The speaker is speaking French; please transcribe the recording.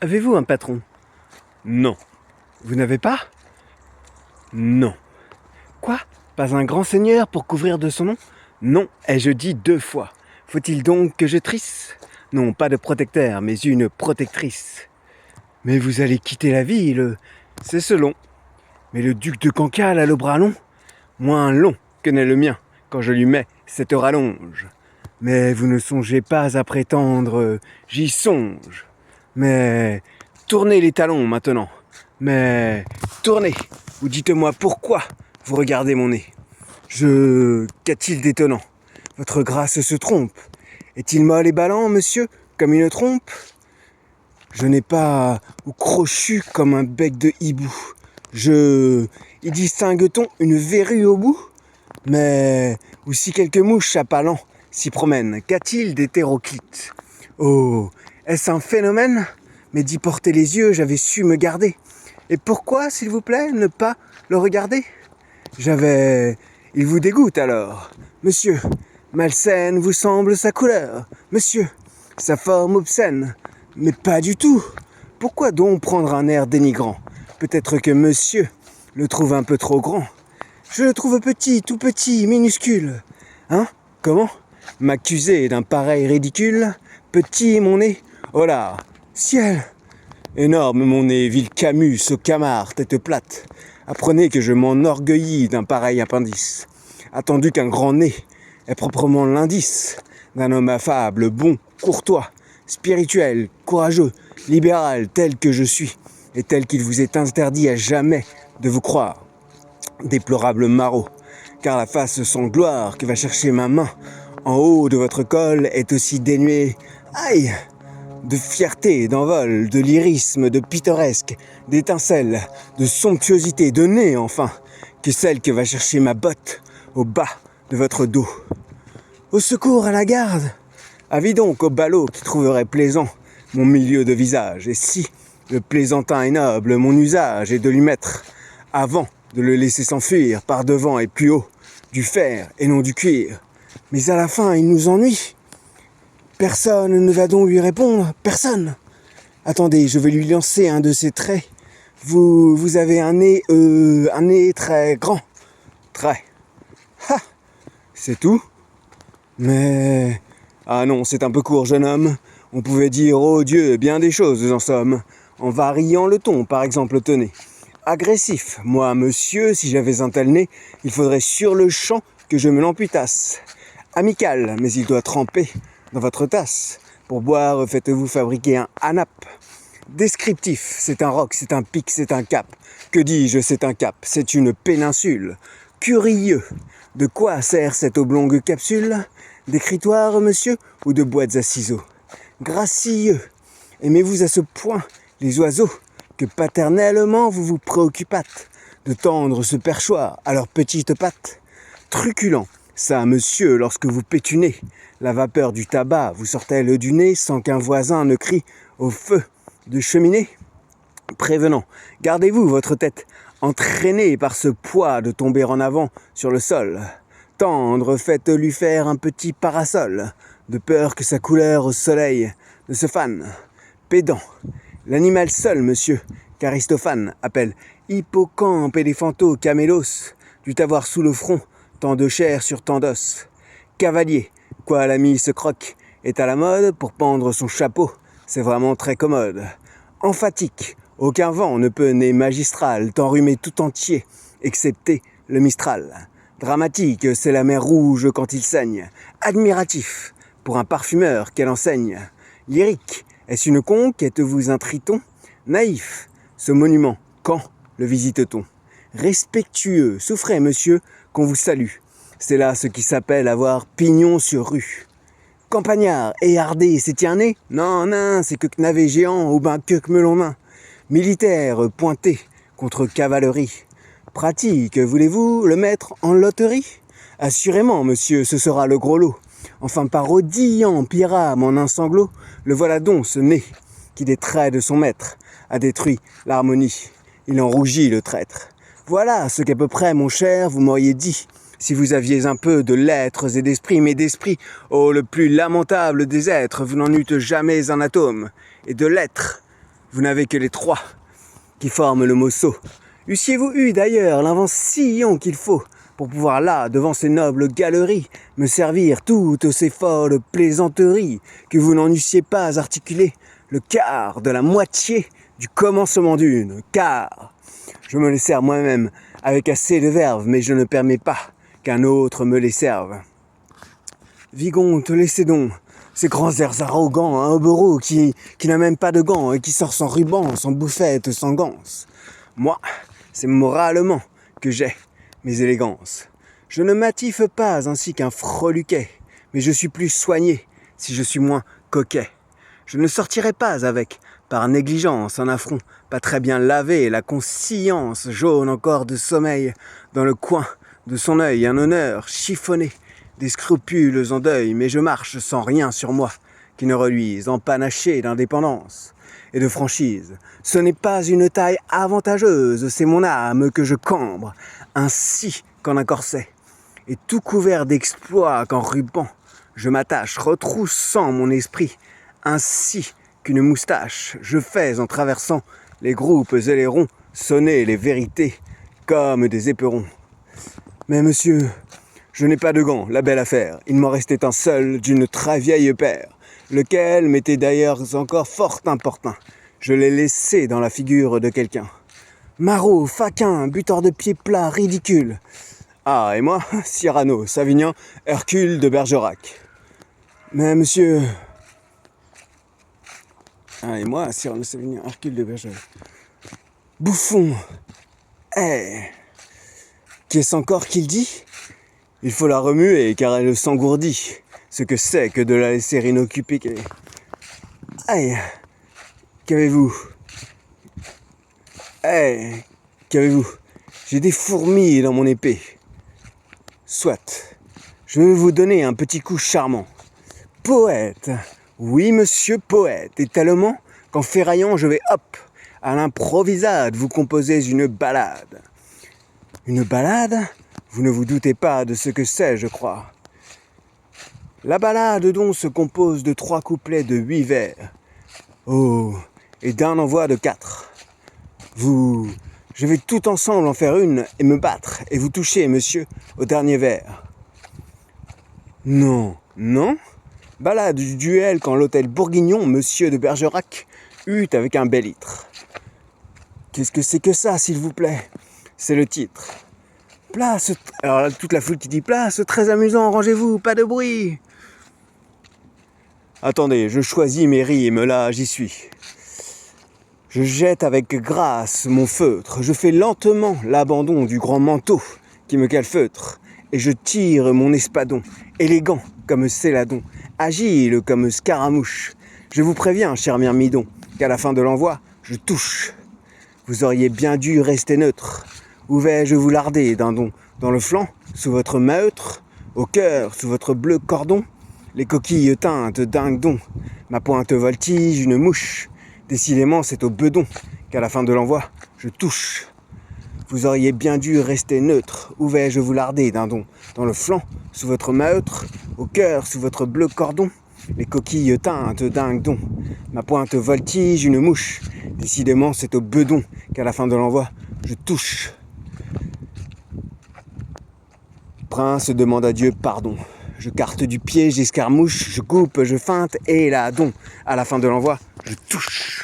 Avez-vous un patron? Non. Vous n'avez pas? Non. Quoi? Pas un grand seigneur pour couvrir de son nom? Non, ai-je dit 2 fois. Faut-il donc que je trisse? Non, pas de protecteur, mais une protectrice. Mais vous allez quitter la ville. C'est selon. Mais le duc de Cancale a le bras long. Moins long que n'est le mien, quand je lui mets cette rallonge. Mais vous ne songez pas à prétendre. J'y songe. Mais tournez les talons maintenant. Mais tournez, ou dites-moi pourquoi vous regardez mon nez. Qu'a-t-il d'étonnant? Votre grâce se trompe. Est-il molle et ballant, monsieur, comme une trompe? Je n'ai pas ou crochu comme un bec de hibou. Y distingue-t-on une verrue au bout? Mais ou si quelques mouches à pas lents s'y promènent, qu'a-t-il d'hétéroclite? Oh, est-ce un phénomène? Mais d'y porter les yeux, j'avais su me garder. Et pourquoi, s'il vous plaît, ne pas le regarder? Il vous dégoûte alors, monsieur. Malsaine vous semble sa couleur, monsieur. Sa forme obscène, mais pas du tout. Pourquoi donc prendre un air dénigrant? Peut-être que monsieur le trouve un peu trop grand. Je le trouve petit, tout petit, minuscule. Hein? Comment? M'accuser d'un pareil ridicule? Petit mon nez? Oh là! Ciel! Énorme mon nez, vil Camus, au camard, tête plate. Apprenez que je m'enorgueillis d'un pareil appendice. Attendu qu'un grand nez est proprement l'indice d'un homme affable, bon, courtois, spirituel, courageux, libéral, tel que je suis, et tel qu'il vous est interdit à jamais de vous croire. Déplorable maraud, car la face sans gloire que va chercher ma main en haut de votre col est aussi dénuée, aïe, de fierté, d'envol, de lyrisme, de pittoresque, d'étincelle, de somptuosité, de nez enfin, que celle que va chercher ma botte au bas de votre dos. Au secours, à la garde! Avis donc au ballot qui trouverait plaisant mon milieu de visage, et si le plaisantin est noble, mon usage est de lui mettre, avant de le laisser s'enfuir, par devant et plus haut, du fer et non du cuir. Mais à la fin, il nous ennuie. Personne ne va donc lui répondre, personne. Attendez, je vais lui lancer un de ses traits. Vous avez un nez très grand. Très. Ha! C'est tout? Mais... Ah non, c'est un peu court, jeune homme. On pouvait dire, oh Dieu, bien des choses en somme. En variant le ton, par exemple, tenez. Agressif, moi, monsieur, si j'avais un tel nez, il faudrait sur le champ que je me l'amputasse. Amical, mais il doit tremper dans votre tasse. Pour boire, faites-vous fabriquer un hanap. Descriptif, c'est un roc, c'est un pic, c'est un cap. Que dis-je, c'est un cap, c'est une péninsule. Curieux, de quoi sert cette oblongue capsule? D'écritoire, monsieur, ou de boîtes à ciseaux? Gracieux, aimez-vous à ce point les oiseaux que paternellement vous vous préoccupâtes de tendre ce perchoir à leurs petites pattes? Truculent, ça, monsieur, lorsque vous pétunez, la vapeur du tabac vous sort-elle du nez sans qu'un voisin ne crie au feu de cheminée? Prévenant, gardez-vous votre tête, entraînée par ce poids de tomber en avant sur le sol. Tendre, faites-lui faire un petit parasol, de peur que sa couleur au soleil ne se fane. Pédant, l'animal seul, monsieur, qu'Aristophane appelle hippocampe éléphanto camélos, dut avoir sous le front tant de chair sur tant d'os. Cavalier, quoi l'ami se croque, est à la mode pour pendre son chapeau, c'est vraiment très commode. Emphatique, aucun vent ne peut né magistral t'enrhumer tout entier, excepté le Mistral. Dramatique, c'est la mer rouge quand il saigne. Admiratif, pour un parfumeur qu'elle enseigne. Lyrique, est-ce une conque, êtes-vous un triton? Naïf, ce monument, quand le visite-t-on? Respectueux, souffrez monsieur, qu'on vous salue. C'est là ce qui s'appelle avoir pignon sur rue. Campagnard, éhardé, c'est un nez? Non, non, c'est que navet géant, ou ben que melon nain. Militaire, pointé, contre cavalerie. Pratique, voulez-vous le mettre en loterie? Assurément, monsieur, ce sera le gros lot. Enfin, parodillant, pyrame en un sanglot, le voilà donc ce nez, qui des traits de son maître a détruit l'harmonie. Il en rougit, le traître. Voilà ce qu'à peu près, mon cher, vous m'auriez dit, si vous aviez un peu de lettres et d'esprit, mais d'esprit, oh, le plus lamentable des êtres, vous n'en eûtes jamais un atome, et de lettres, Vous n'avez que les trois qui forment le mot sot. Eussiez-vous eu d'ailleurs l'invention qu'il faut pour pouvoir là, devant ces nobles galeries, me servir toutes ces folles plaisanteries que vous n'en eussiez pas articulé le quart de la moitié du commencement d'une, car je me les sers moi-même avec assez de verve, mais je ne permets pas qu'un autre me les serve. Vicomte, laissez donc ces grands airs arrogants, un hobereau qui n'a même pas de gants et qui sort sans ruban, sans bouffette, sans ganse. Moi, c'est moralement que j'ai mes élégances. Je ne m'attiffe pas ainsi qu'un freluquet, mais je suis plus soigné si je suis moins coquet. Je ne sortirai pas avec, par négligence, un affront pas très bien lavé, la conscience jaune encore de sommeil, dans le coin de son œil, un honneur chiffonné, des scrupules en deuil, mais je marche sans rien sur moi qui ne reluise, empanaché d'indépendance et de franchise. Ce n'est pas une taille avantageuse, c'est mon âme que je cambre, ainsi qu'en un corset, et tout couvert d'exploits qu'en ruban je m'attache, retroussant mon esprit, ainsi qu'une moustache, je fais en traversant les groupes et les ronds sonner les vérités comme des éperons. Mais monsieur, je n'ai pas de gants, la belle affaire, il m'en restait un seul d'une très vieille paire, lequel m'était d'ailleurs encore fort importun. Je l'ai laissé dans la figure de quelqu'un. Maraud, faquin, buteur de pieds plats, ridicule. Ah, et moi, Cyrano, Savinien, Hercule de Bergerac. Mais monsieur... Ah, et moi, Cyrano, Savinien, Hercule de Bergerac. Bouffon. Qu'est-ce encore qu'il dit ? Il faut la remuer, car elle s'engourdit. Ce que c'est que de la laisser inoccupée. Aïe, qu'avez-vous ? Qu'avez-vous ? J'ai des fourmis dans mon épée. Soit, je vais vous donner un petit coup charmant. Poète, oui monsieur poète, et tellement qu'en ferraillant je vais hop, à l'improvisade vous composez une ballade. Une ballade ? Vous ne vous doutez pas de ce que c'est, je crois. La ballade dont se compose de 3 couplets de 8 vers. Oh, et d'un envoi de 4. Je vais tout ensemble en faire une et me battre, et vous toucher, monsieur, au dernier vers. Non, non. Ballade du duel quand l'hôtel Bourguignon, monsieur de Bergerac, eut avec un bel litre. Qu'est-ce que c'est que ça, s'il vous plaît ? C'est le titre. Place, alors là, toute la foule qui dit place, très amusant, rangez-vous, pas de bruit. Attendez, je choisis mes rimes, là, j'y suis. Je jette avec grâce mon feutre, je fais lentement l'abandon du grand manteau qui me calfeutre, et je tire mon espadon, élégant comme Céladon, agile comme Scaramouche. Je vous préviens, cher Myrmidon, qu'à la fin de l'envoi, je touche. Vous auriez bien dû rester neutre. Où vais-je vous larder, dindon ? Dans le flanc, sous votre meutre, au cœur, sous votre bleu cordon, les coquilles teintes ding-dong, ma pointe voltige, une mouche. Décidément, c'est au bedon qu'à la fin de l'envoi, je touche. Vous auriez bien dû rester neutre. Où vais-je vous larder, dindon ? Dans le flanc, sous votre meutre, au cœur, sous votre bleu cordon, les coquilles teintes ding-dong, ma pointe voltige, une mouche. Décidément, c'est au bedon qu'à la fin de l'envoi, je touche. Prince demande à Dieu pardon. Je carte du pied, j'escarmouche, je coupe, je feinte, et là, don, à la fin de l'envoi, je touche.